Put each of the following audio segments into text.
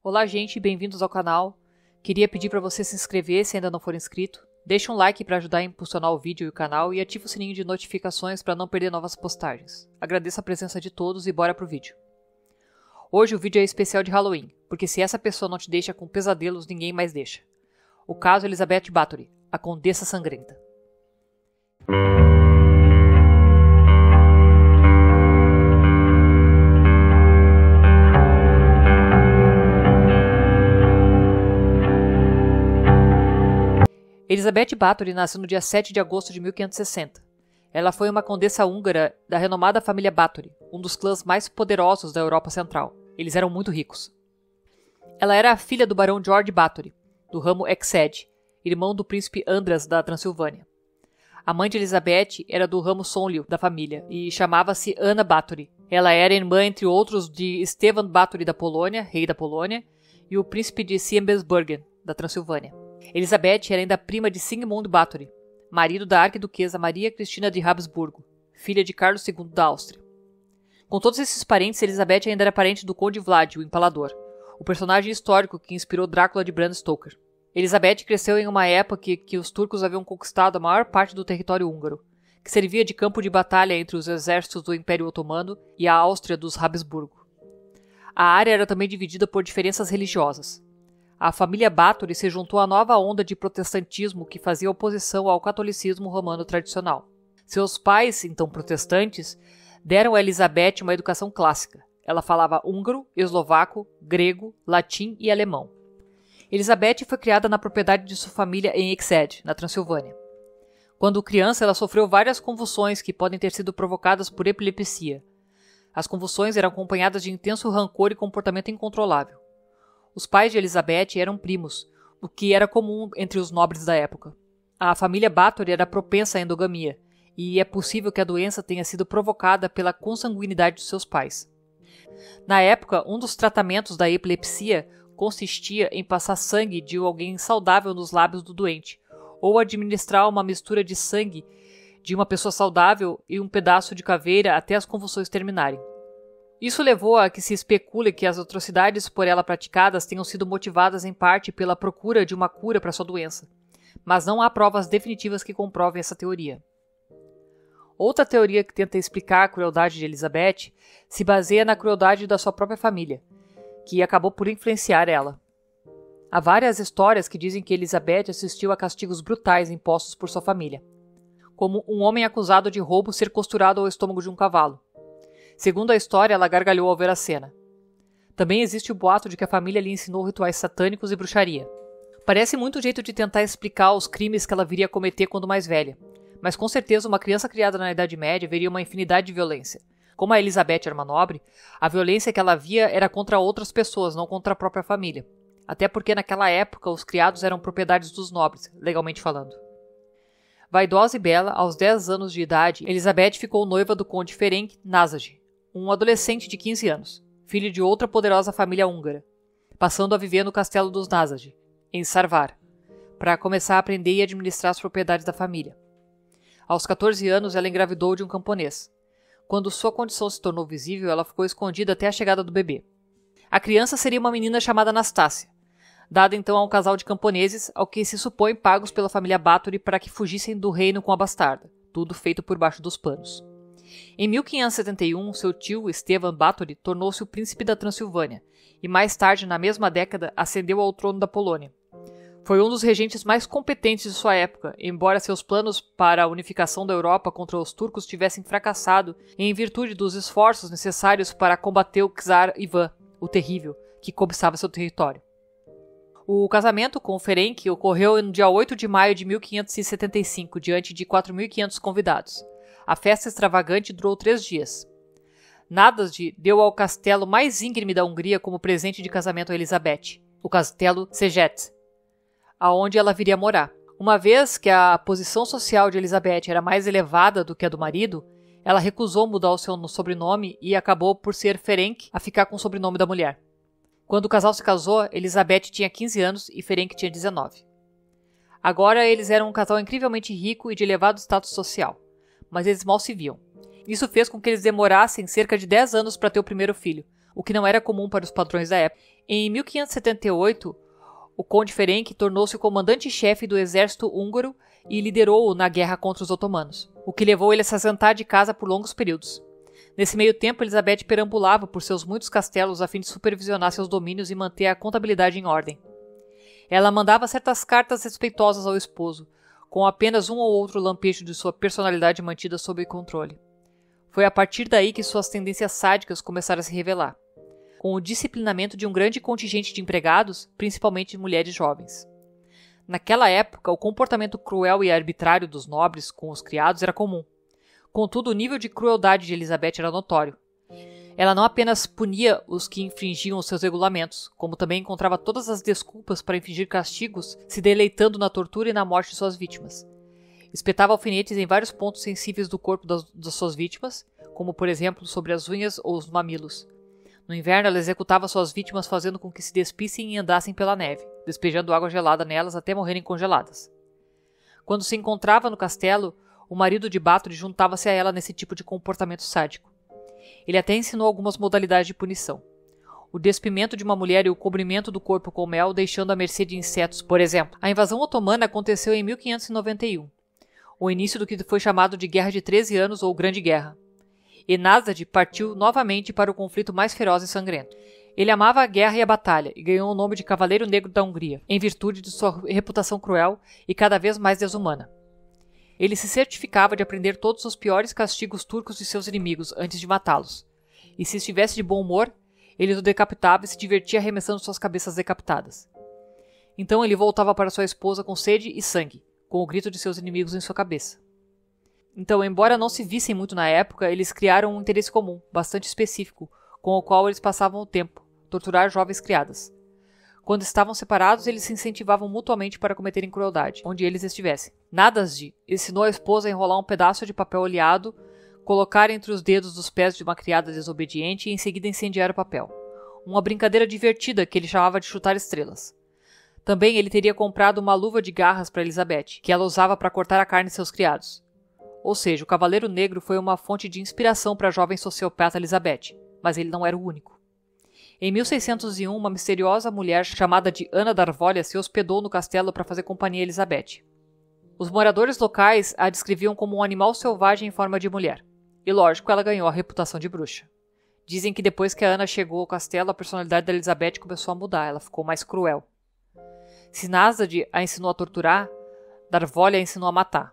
Olá gente, bem-vindos ao canal. Queria pedir para você se inscrever se ainda não for inscrito. Deixa um like para ajudar a impulsionar o vídeo e o canal e ativa o sininho de notificações para não perder novas postagens. Agradeço a presença de todos e bora pro vídeo. Hoje o vídeo é especial de Halloween, porque se essa pessoa não te deixa com pesadelos, ninguém mais deixa. O caso Elizabeth Bathory, a Condessa Sangrenta. Elizabeth Bathory nasceu no dia 7 de agosto de 1560. Ela foi uma condessa húngara da renomada família Bathory, um dos clãs mais poderosos da Europa Central. Eles eram muito ricos. Ela era a filha do barão George Bathory, do ramo Exed, irmão do príncipe Andras da Transilvânia. A mãe de Elizabeth era do ramo Sonlio da família e chamava-se Anna Bathory. Ela era irmã, entre outros, de Stefan Bathory da Polônia, rei da Polônia, e o príncipe de Siembensburgen, da Transilvânia. Elizabeth era ainda prima de Sigmund Bathory, marido da arquiduquesa Maria Cristina de Habsburgo, filha de Carlos II da Áustria. Com todos esses parentes, Elizabeth ainda era parente do conde Vlad, o Empalador, o personagem histórico que inspirou Drácula de Bram Stoker. Elizabeth cresceu em uma época que os turcos haviam conquistado a maior parte do território húngaro, que servia de campo de batalha entre os exércitos do Império Otomano e a Áustria dos Habsburgo. A área era também dividida por diferenças religiosas. A família Bathory se juntou à nova onda de protestantismo que fazia oposição ao catolicismo romano tradicional. Seus pais, então protestantes, deram a Elizabeth uma educação clássica. Ela falava húngaro, eslovaco, grego, latim e alemão. Elizabeth foi criada na propriedade de sua família em Exed, na Transilvânia. Quando criança, ela sofreu várias convulsões que podem ter sido provocadas por epilepsia. As convulsões eram acompanhadas de intenso rancor e comportamento incontrolável. Os pais de Elizabeth eram primos, o que era comum entre os nobres da época. A família Bathory era propensa à endogamia, e é possível que a doença tenha sido provocada pela consanguinidade de seus pais. Na época, um dos tratamentos da epilepsia consistia em passar sangue de alguém saudável nos lábios do doente, ou administrar uma mistura de sangue de uma pessoa saudável e um pedaço de caveira até as convulsões terminarem. Isso levou a que se especule que as atrocidades por ela praticadas tenham sido motivadas em parte pela procura de uma cura para sua doença, mas não há provas definitivas que comprovem essa teoria. Outra teoria que tenta explicar a crueldade de Elizabeth se baseia na crueldade da sua própria família, que acabou por influenciar ela. Há várias histórias que dizem que Elizabeth assistiu a castigos brutais impostos por sua família, como um homem acusado de roubo ser costurado ao estômago de um cavalo. Segundo a história, ela gargalhou ao ver a cena. Também existe o boato de que a família lhe ensinou rituais satânicos e bruxaria. Parece muito um jeito de tentar explicar os crimes que ela viria a cometer quando mais velha, mas com certeza uma criança criada na Idade Média veria uma infinidade de violência. Como a Elizabeth era uma nobre, a violência que ela via era contra outras pessoas, não contra a própria família. Até porque naquela época os criados eram propriedades dos nobres, legalmente falando. Vaidosa e bela, aos 10 anos de idade, Elizabeth ficou noiva do conde Ferenc Nászady, um adolescente de 15 anos, filho de outra poderosa família húngara, passando a viver no castelo dos Nászady, em Szarvár, para começar a aprender e administrar as propriedades da família. Aos 14 anos, ela engravidou de um camponês. Quando sua condição se tornou visível, ela ficou escondida até a chegada do bebê. A criança seria uma menina chamada Anastácia, dada então a um casal de camponeses, ao que se supõe pagos pela família Bathory para que fugissem do reino com a bastarda, tudo feito por baixo dos panos. Em 1571, seu tio, Stefan Bathory, tornou-se o príncipe da Transilvânia e mais tarde, na mesma década, ascendeu ao trono da Polônia. Foi um dos regentes mais competentes de sua época, embora seus planos para a unificação da Europa contra os turcos tivessem fracassado em virtude dos esforços necessários para combater o czar Ivan, o Terrível, que cobiçava seu território. O casamento com Ferenc ocorreu no dia 8 de maio de 1575, diante de 4.500 convidados. A festa extravagante durou 3 dias. Nászady deu ao castelo mais íngreme da Hungria como presente de casamento a Elizabeth, o castelo Szeged, aonde ela viria morar. Uma vez que a posição social de Elizabeth era mais elevada do que a do marido, ela recusou mudar o seu sobrenome e acabou por ser Ferenc a ficar com o sobrenome da mulher. Quando o casal se casou, Elizabeth tinha 15 anos e Ferenc tinha 19. Agora eles eram um casal incrivelmente rico e de elevado status social, mas eles mal se viam. Isso fez com que eles demorassem cerca de 10 anos para ter o primeiro filho, o que não era comum para os padrões da época. Em 1578, o Conde Ferenc tornou-se o comandante-chefe do exército húngaro e liderou-o na guerra contra os otomanos, o que levou ele a se assentar de casa por longos períodos. Nesse meio tempo, Elizabeth perambulava por seus muitos castelos a fim de supervisionar seus domínios e manter a contabilidade em ordem. Ela mandava certas cartas respeitosas ao esposo, com apenas um ou outro lampejo de sua personalidade mantida sob controle. Foi a partir daí que suas tendências sádicas começaram a se revelar, com o disciplinamento de um grande contingente de empregados, principalmente mulheres jovens. Naquela época, o comportamento cruel e arbitrário dos nobres com os criados era comum. Contudo, o nível de crueldade de Elizabeth era notório. Ela não apenas punia os que infringiam os seus regulamentos, como também encontrava todas as desculpas para infligir castigos, se deleitando na tortura e na morte de suas vítimas. Espetava alfinetes em vários pontos sensíveis do corpo das suas vítimas, como por exemplo sobre as unhas ou os mamilos. No inverno, ela executava suas vítimas fazendo com que se despissem e andassem pela neve, despejando água gelada nelas até morrerem congeladas. Quando se encontrava no castelo, o marido de Bathory juntava-se a ela nesse tipo de comportamento sádico. Ele até ensinou algumas modalidades de punição. O despimento de uma mulher e o cobrimento do corpo com mel, deixando à mercê de insetos, por exemplo. A invasão otomana aconteceu em 1591, o início do que foi chamado de Guerra de 13 Anos ou Grande Guerra. E Nasdaq partiu novamente para o conflito mais feroz e sangrento. Ele amava a guerra e a batalha, e ganhou o nome de Cavaleiro Negro da Hungria, em virtude de sua reputação cruel e cada vez mais desumana. Ele se certificava de aprender todos os piores castigos turcos de seus inimigos antes de matá-los. E se estivesse de bom humor, ele o decapitava e se divertia arremessando suas cabeças decapitadas. Então ele voltava para sua esposa com sede e sangue, com o grito de seus inimigos em sua cabeça. Então, embora não se vissem muito na época, eles criaram um interesse comum, bastante específico, com o qual eles passavam o tempo, torturar jovens criadas. Quando estavam separados, eles se incentivavam mutuamente para cometerem crueldade, onde eles estivessem. Nasdaq ensinou a esposa a enrolar um pedaço de papel oleado, colocar entre os dedos dos pés de uma criada desobediente e em seguida incendiar o papel. Uma brincadeira divertida que ele chamava de chutar estrelas. Também ele teria comprado uma luva de garras para Elizabeth, que ela usava para cortar a carne de seus criados. Ou seja, o Cavaleiro Negro foi uma fonte de inspiração para a jovem sociopata Elizabeth, mas ele não era o único. Em 1601, uma misteriosa mulher chamada de Ana d'Arvolha se hospedou no castelo para fazer companhia a Elizabeth. Os moradores locais a descreviam como um animal selvagem em forma de mulher. E lógico, ela ganhou a reputação de bruxa. Dizem que depois que a Ana chegou ao castelo, a personalidade da Elizabeth começou a mudar, ela ficou mais cruel. Se Nasdaq a ensinou a torturar, d'Arvolha a ensinou a matar.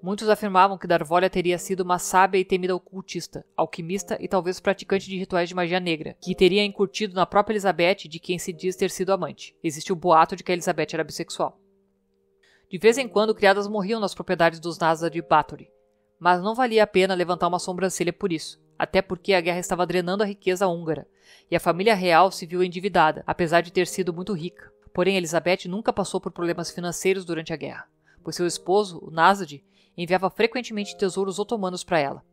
Muitos afirmavam que d'Arvolha teria sido uma sábia e temida ocultista, alquimista e talvez praticante de rituais de magia negra, que teria incutido na própria Elizabeth, de quem se diz ter sido amante. Existe o boato de que a Elizabeth era bissexual. De vez em quando, criadas morriam nas propriedades dos Nasdaq de Bathory, mas não valia a pena levantar uma sobrancelha por isso, até porque a guerra estava drenando a riqueza húngara, e a família real se viu endividada, apesar de ter sido muito rica. Porém, Elizabeth nunca passou por problemas financeiros durante a guerra, pois seu esposo, o Nasdaq, enviava frequentemente tesouros otomanos para ela.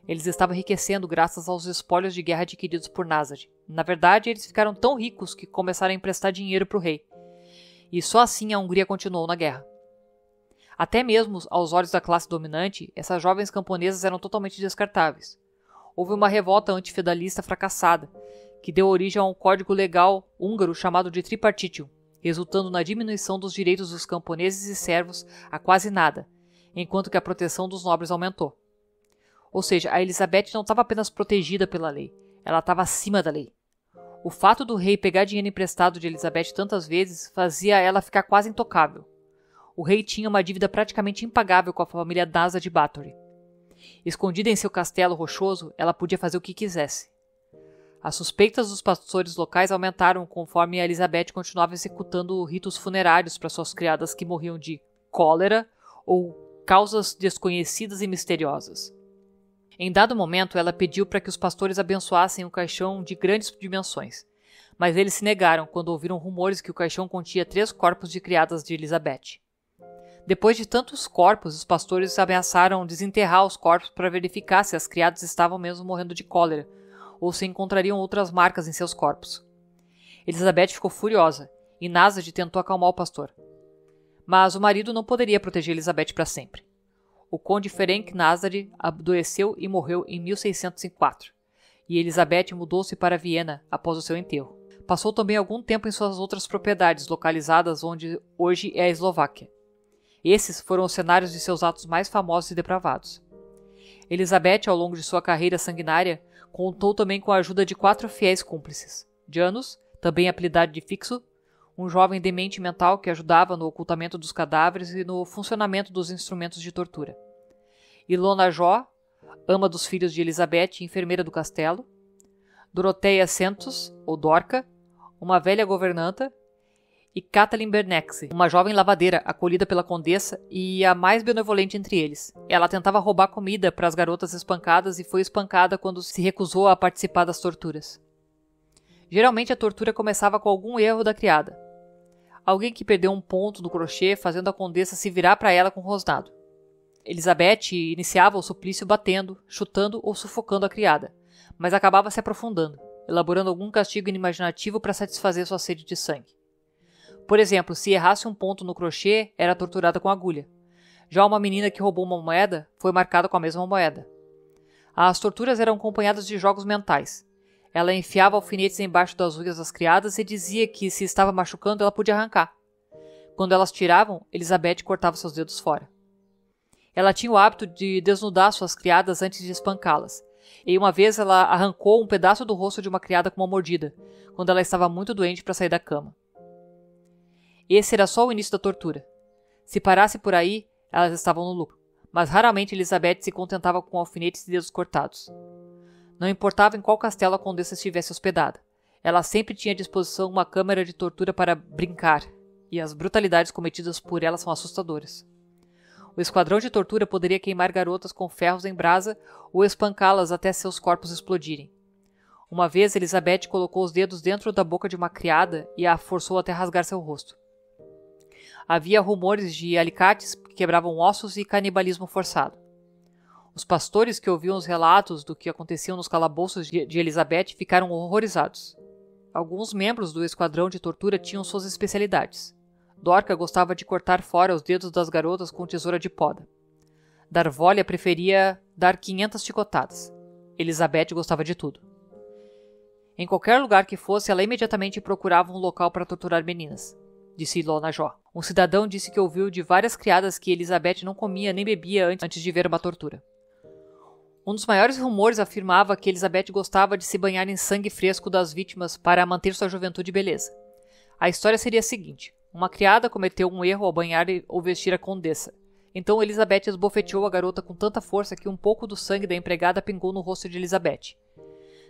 Eles estavam enriquecendo graças aos espólios de guerra adquiridos por Nasdaq. Na verdade, eles ficaram tão ricos que começaram a emprestar dinheiro para o rei. E só assim a Hungria continuou na guerra. Até mesmo aos olhos da classe dominante, essas jovens camponesas eram totalmente descartáveis. Houve uma revolta antifeudalista fracassada, que deu origem a um código legal húngaro chamado de Tripartitium, resultando na diminuição dos direitos dos camponeses e servos a quase nada, enquanto que a proteção dos nobres aumentou. Ou seja, a Elizabeth não estava apenas protegida pela lei, ela estava acima da lei. O fato do rei pegar dinheiro emprestado de Elizabeth tantas vezes fazia ela ficar quase intocável. O rei tinha uma dívida praticamente impagável com a família Nasdaq de Bathory. Escondida em seu castelo rochoso, ela podia fazer o que quisesse. As suspeitas dos pastores locais aumentaram conforme a Elizabeth continuava executando ritos funerários para suas criadas que morriam de cólera ou causas desconhecidas e misteriosas. Em dado momento, ela pediu para que os pastores abençoassem um caixão de grandes dimensões, mas eles se negaram quando ouviram rumores que o caixão continha 3 corpos de criadas de Elizabeth. Depois de tantos corpos, os pastores ameaçaram desenterrar os corpos para verificar se as criadas estavam mesmo morrendo de cólera, ou se encontrariam outras marcas em seus corpos. Elizabeth ficou furiosa, e Nasdaq tentou acalmar o pastor. Mas o marido não poderia proteger Elizabeth para sempre. O conde Ferenc Nasdaq adoeceu e morreu em 1604, e Elizabeth mudou-se para Viena após o seu enterro. Passou também algum tempo em suas outras propriedades, localizadas onde hoje é a Eslováquia. Esses foram os cenários de seus atos mais famosos e depravados. Elizabeth, ao longo de sua carreira sanguinária, contou também com a ajuda de 4 fiéis cúmplices. Janus, também apelidado de Fixo, um jovem demente mental que ajudava no ocultamento dos cadáveres e no funcionamento dos instrumentos de tortura. Ilona Jó, ama dos filhos de Elizabeth e enfermeira do castelo. Doroteia Sentus, ou Dorca, uma velha governanta. E Katalin Bernexe, uma jovem lavadeira acolhida pela condessa e a mais benevolente entre eles. Ela tentava roubar comida para as garotas espancadas e foi espancada quando se recusou a participar das torturas. Geralmente a tortura começava com algum erro da criada. Alguém que perdeu um ponto no crochê, fazendo a condessa se virar para ela com o rosnado. Elizabeth iniciava o suplício batendo, chutando ou sufocando a criada, mas acabava se aprofundando, elaborando algum castigo inimaginativo para satisfazer sua sede de sangue. Por exemplo, se errasse um ponto no crochê, era torturada com agulha. Já uma menina que roubou uma moeda foi marcada com a mesma moeda. As torturas eram acompanhadas de jogos mentais. Ela enfiava alfinetes embaixo das unhas das criadas e dizia que, se estava machucando, ela podia arrancar. Quando elas tiravam, Elizabeth cortava seus dedos fora. Ela tinha o hábito de desnudar suas criadas antes de espancá-las, e uma vez ela arrancou um pedaço do rosto de uma criada com uma mordida, quando ela estava muito doente para sair da cama. Esse era só o início da tortura. Se parasse por aí, elas estavam no lucro, mas raramente Elizabeth se contentava com alfinetes e dedos cortados. Não importava em qual castelo a condessa estivesse hospedada, ela sempre tinha à disposição uma câmara de tortura para brincar, e as brutalidades cometidas por ela são assustadoras. O esquadrão de tortura poderia queimar garotas com ferros em brasa ou espancá-las até seus corpos explodirem. Uma vez, Elizabeth colocou os dedos dentro da boca de uma criada e a forçou até rasgar seu rosto. Havia rumores de alicates que quebravam ossos e canibalismo forçado. Os pastores que ouviam os relatos do que acontecia nos calabouços de Elizabeth ficaram horrorizados. Alguns membros do esquadrão de tortura tinham suas especialidades. Dorca gostava de cortar fora os dedos das garotas com tesoura de poda. Darvólia preferia dar 500 chicotadas. Elizabeth gostava de tudo. Em qualquer lugar que fosse, ela imediatamente procurava um local para torturar meninas, disse Ilona Jó. Um cidadão disse que ouviu de várias criadas que Elizabeth não comia nem bebia antes de ver uma tortura. Um dos maiores rumores afirmava que Elizabeth gostava de se banhar em sangue fresco das vítimas para manter sua juventude e beleza. A história seria a seguinte: uma criada cometeu um erro ao banhar ou vestir a condessa. Então Elizabeth esbofeteou a garota com tanta força que um pouco do sangue da empregada pingou no rosto de Elizabeth.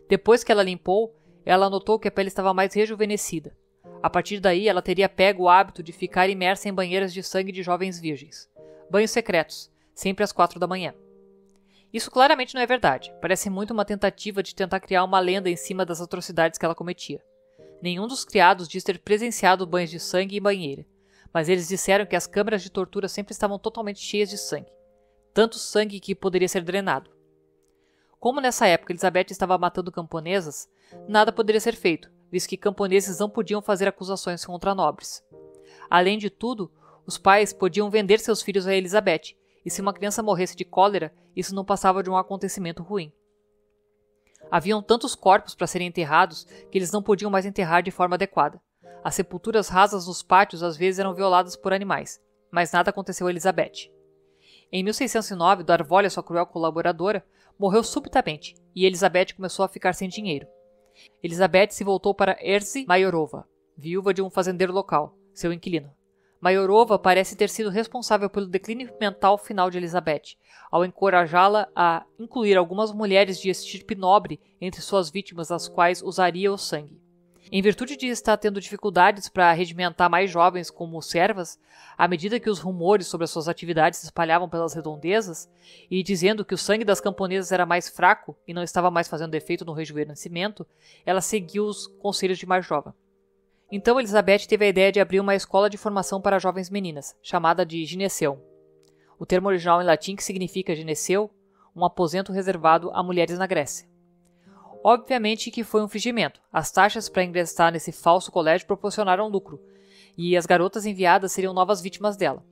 Depois que ela limpou, ela notou que a pele estava mais rejuvenescida. A partir daí, ela teria pego o hábito de ficar imersa em banheiras de sangue de jovens virgens. Banhos secretos, sempre às 4 da manhã. Isso claramente não é verdade. Parece muito uma tentativa de tentar criar uma lenda em cima das atrocidades que ela cometia. Nenhum dos criados diz ter presenciado banhos de sangue em banheira, mas eles disseram que as câmaras de tortura sempre estavam totalmente cheias de sangue. Tanto sangue que poderia ser drenado. Como nessa época Elizabeth estava matando camponesas, nada poderia ser feito, visto que camponeses não podiam fazer acusações contra nobres. Além de tudo, os pais podiam vender seus filhos a Elizabeth, e se uma criança morresse de cólera, isso não passava de um acontecimento ruim. Haviam tantos corpos para serem enterrados que eles não podiam mais enterrar de forma adequada. As sepulturas rasas nos pátios às vezes eram violadas por animais, mas nada aconteceu a Elizabeth. Em 1609, Darvólia, sua cruel colaboradora, morreu subitamente, e Elizabeth começou a ficar sem dinheiro. Elizabeth se voltou para Erzy Mayorova, viúva de um fazendeiro local, seu inquilino. Mayorova parece ter sido responsável pelo declínio mental final de Elizabeth, ao encorajá-la a incluir algumas mulheres de estirpe nobre entre suas vítimas, as quais usaria o sangue. Em virtude de estar tendo dificuldades para regimentar mais jovens como servas, à medida que os rumores sobre as suas atividades se espalhavam pelas redondezas, e dizendo que o sangue das camponesas era mais fraco e não estava mais fazendo efeito no rejuvenescimento, ela seguiu os conselhos de mais jovem. Então Elizabeth teve a ideia de abrir uma escola de formação para jovens meninas, chamada de gineceu. O termo original em latim que significa gineceu, um aposento reservado a mulheres na Grécia. Obviamente que foi um fingimento. As taxas para ingressar nesse falso colégio proporcionaram lucro, e as garotas enviadas seriam novas vítimas dela.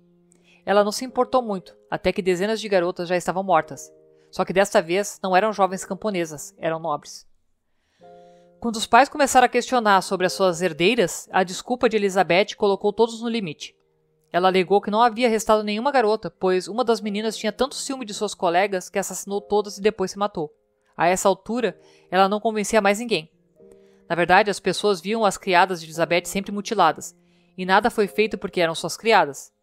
Ela não se importou muito, até que dezenas de garotas já estavam mortas. Só que desta vez não eram jovens camponesas, eram nobres. Quando os pais começaram a questionar sobre as suas herdeiras, a desculpa de Elizabeth colocou todos no limite. Ela alegou que não havia restado nenhuma garota, pois uma das meninas tinha tanto ciúme de suas colegas que assassinou todas e depois se matou. A essa altura, ela não convencia mais ninguém. Na verdade, as pessoas viam as criadas de Elizabeth sempre mutiladas, e nada foi feito porque eram suas criadas.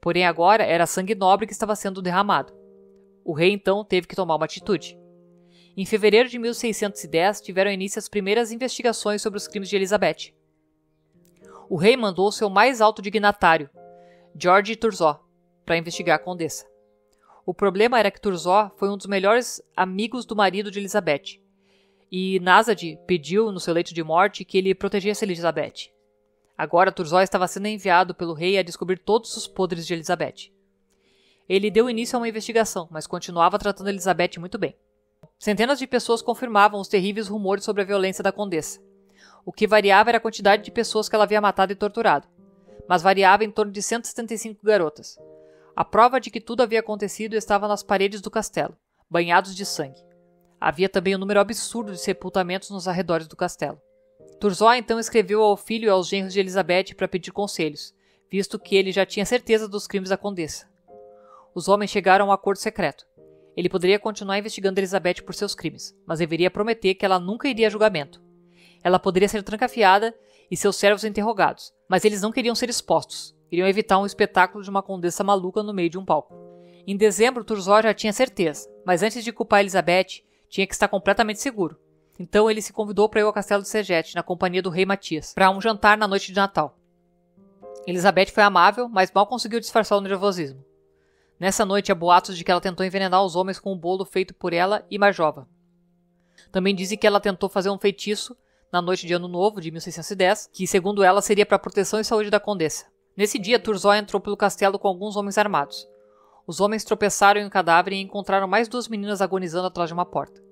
Porém agora era sangue nobre que estava sendo derramado. O rei então teve que tomar uma atitude. Em fevereiro de 1610 tiveram início as primeiras investigações sobre os crimes de Elizabeth. O rei mandou seu mais alto dignatário, George Thurzó, para investigar a condessa. O problema era que Thurzó foi um dos melhores amigos do marido de Elizabeth, e Nasad pediu no seu leito de morte que ele protegesse Elizabeth. Agora Thurzó estava sendo enviado pelo rei a descobrir todos os podres de Elizabeth. Ele deu início a uma investigação, mas continuava tratando Elizabeth muito bem. Centenas de pessoas confirmavam os terríveis rumores sobre a violência da condessa. O que variava era a quantidade de pessoas que ela havia matado e torturado, mas variava em torno de 175 garotas. A prova de que tudo havia acontecido estava nas paredes do castelo, banhados de sangue. Havia também um número absurdo de sepultamentos nos arredores do castelo. Thurzó então escreveu ao filho e aos genros de Elizabeth para pedir conselhos, visto que ele já tinha certeza dos crimes da condessa. Os homens chegaram a um acordo secreto. Ele poderia continuar investigando Elizabeth por seus crimes, mas deveria prometer que ela nunca iria a julgamento. Ela poderia ser trancafiada e seus servos interrogados, mas eles não queriam ser expostos. Queriam evitar um espetáculo de uma condessa maluca no meio de um palco. Em dezembro, Thurzó já tinha certeza, mas antes de culpar Elizabeth, tinha que estar completamente seguro. Então ele se convidou para ir ao castelo de Szeged, na companhia do rei Matias, para um jantar na noite de Natal. Elizabeth foi amável, mas mal conseguiu disfarçar o nervosismo. Nessa noite há boatos de que ela tentou envenenar os homens com um bolo feito por ela e Marjova. Também dizem que ela tentou fazer um feitiço na noite de Ano Novo, de 1610, que segundo ela seria para a proteção e saúde da condessa. Nesse dia, Thurzó entrou pelo castelo com alguns homens armados. Os homens tropeçaram em um cadáver e encontraram mais 2 meninas agonizando atrás de uma porta.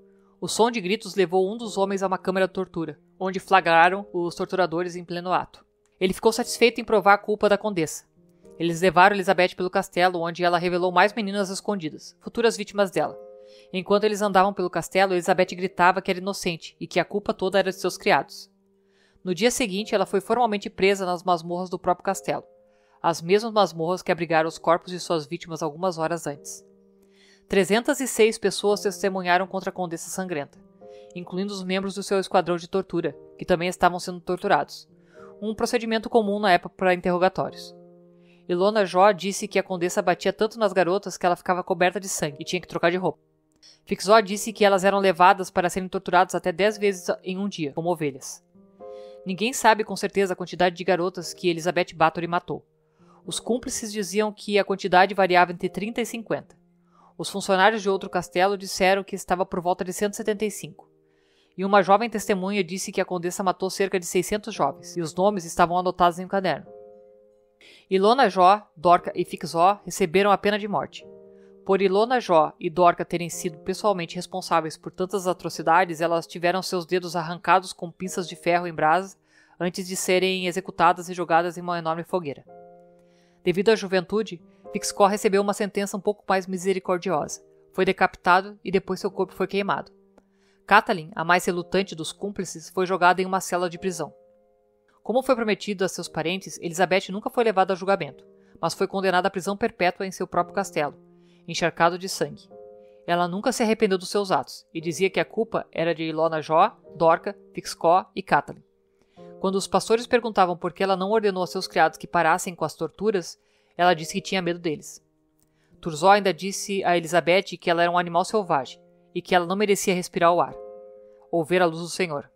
O som de gritos levou um dos homens a uma câmara de tortura, onde flagraram os torturadores em pleno ato. Ele ficou satisfeito em provar a culpa da condessa. Eles levaram Elizabeth pelo castelo, onde ela revelou mais meninas escondidas, futuras vítimas dela. Enquanto eles andavam pelo castelo, Elizabeth gritava que era inocente e que a culpa toda era de seus criados. No dia seguinte, ela foi formalmente presa nas masmorras do próprio castelo, as mesmas masmorras que abrigaram os corpos de suas vítimas algumas horas antes. 306 pessoas testemunharam contra a condessa sangrenta, incluindo os membros do seu esquadrão de tortura, que também estavam sendo torturados, um procedimento comum na época para interrogatórios. Ilona Jó disse que a condessa batia tanto nas garotas que ela ficava coberta de sangue e tinha que trocar de roupa. Fixó disse que elas eram levadas para serem torturadas até 10 vezes em um dia, como ovelhas. Ninguém sabe com certeza a quantidade de garotas que Elizabeth Bathory matou. Os cúmplices diziam que a quantidade variava entre 30 e 50. Os funcionários de outro castelo disseram que estava por volta de 175. E uma jovem testemunha disse que a condessa matou cerca de 600 jovens, e os nomes estavam anotados em um caderno. Ilona Jó, Dorca e Fixó receberam a pena de morte. Por Ilona Jó e Dorca terem sido pessoalmente responsáveis por tantas atrocidades, elas tiveram seus dedos arrancados com pinças de ferro em brasa antes de serem executadas e jogadas em uma enorme fogueira. Devido à juventude, Fixó recebeu uma sentença um pouco mais misericordiosa. Foi decapitado e depois seu corpo foi queimado. Catelyn, a mais relutante dos cúmplices, foi jogada em uma cela de prisão. Como foi prometido a seus parentes, Elizabeth nunca foi levada a julgamento, mas foi condenada à prisão perpétua em seu próprio castelo, encharcado de sangue. Ela nunca se arrependeu dos seus atos, e dizia que a culpa era de Ilona Jó, Dorca, Fixó e Catelyn. Quando os pastores perguntavam por que ela não ordenou a seus criados que parassem com as torturas, ela disse que tinha medo deles. Thurzó ainda disse a Elizabeth que ela era um animal selvagem, e que ela não merecia respirar o ar, ou ver a luz do Senhor.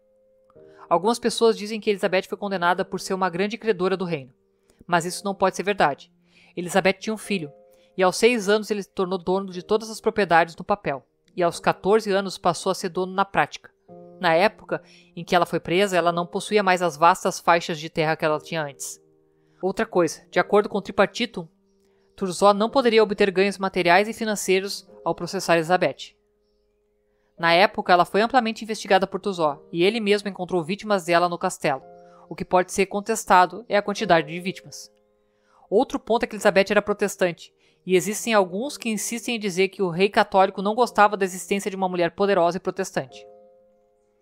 Algumas pessoas dizem que Elizabeth foi condenada por ser uma grande credora do reino. Mas isso não pode ser verdade. Elizabeth tinha um filho, e aos 6 anos ele se tornou dono de todas as propriedades no papel, e aos 14 anos passou a ser dono na prática. Na época em que ela foi presa, ela não possuía mais as vastas faixas de terra que ela tinha antes. Outra coisa, de acordo com o Tripartitum, Thurzó não poderia obter ganhos materiais e financeiros ao processar Elizabeth. Na época, ela foi amplamente investigada por Thurzó, e ele mesmo encontrou vítimas dela no castelo. O que pode ser contestado é a quantidade de vítimas. Outro ponto é que Elizabeth era protestante, e existem alguns que insistem em dizer que o rei católico não gostava da existência de uma mulher poderosa e protestante.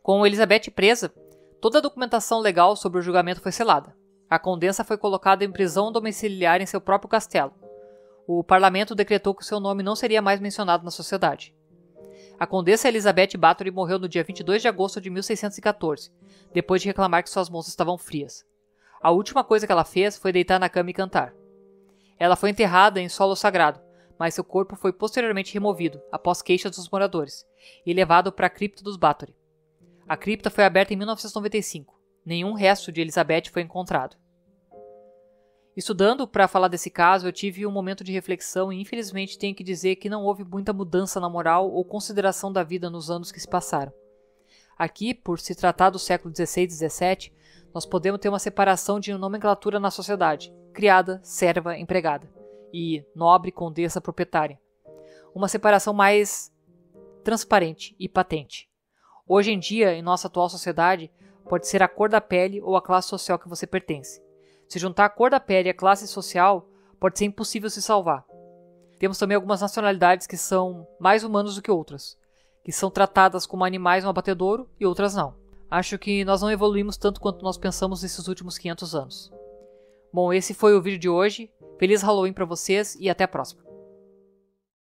Com Elizabeth presa, Toda a documentação legal sobre o julgamento foi selada. A condessa foi colocada em prisão domiciliar em seu próprio castelo. O parlamento decretou que seu nome não seria mais mencionado na sociedade. A condessa Elizabeth Bathory morreu no dia 22 de agosto de 1614, depois de reclamar que suas mãos estavam frias. A última coisa que ela fez foi deitar na cama e cantar. Ela foi enterrada em solo sagrado, mas seu corpo foi posteriormente removido, após queixas dos moradores, e levado para a cripta dos Bathory. A cripta foi aberta em 1995. Nenhum resto de Elizabeth foi encontrado. Estudando para falar desse caso, eu tive um momento de reflexão e infelizmente tenho que dizer que não houve muita mudança na moral ou consideração da vida nos anos que se passaram. Aqui, por se tratar do século XVI e XVII, nós podemos ter uma separação de nomenclatura na sociedade: criada, serva, empregada, e nobre, condessa, proprietária. Uma separação mais transparente e patente. Hoje em dia, em nossa atual sociedade, pode ser a cor da pele ou a classe social que você pertence. Se juntar a cor da pele e a classe social, pode ser impossível se salvar. Temos também algumas nacionalidades que são mais humanos do que outras, que são tratadas como animais no abatedouro e outras não. Acho que nós não evoluímos tanto quanto nós pensamos nesses últimos 500 anos. Bom, esse foi o vídeo de hoje. Feliz Halloween para vocês e até a próxima.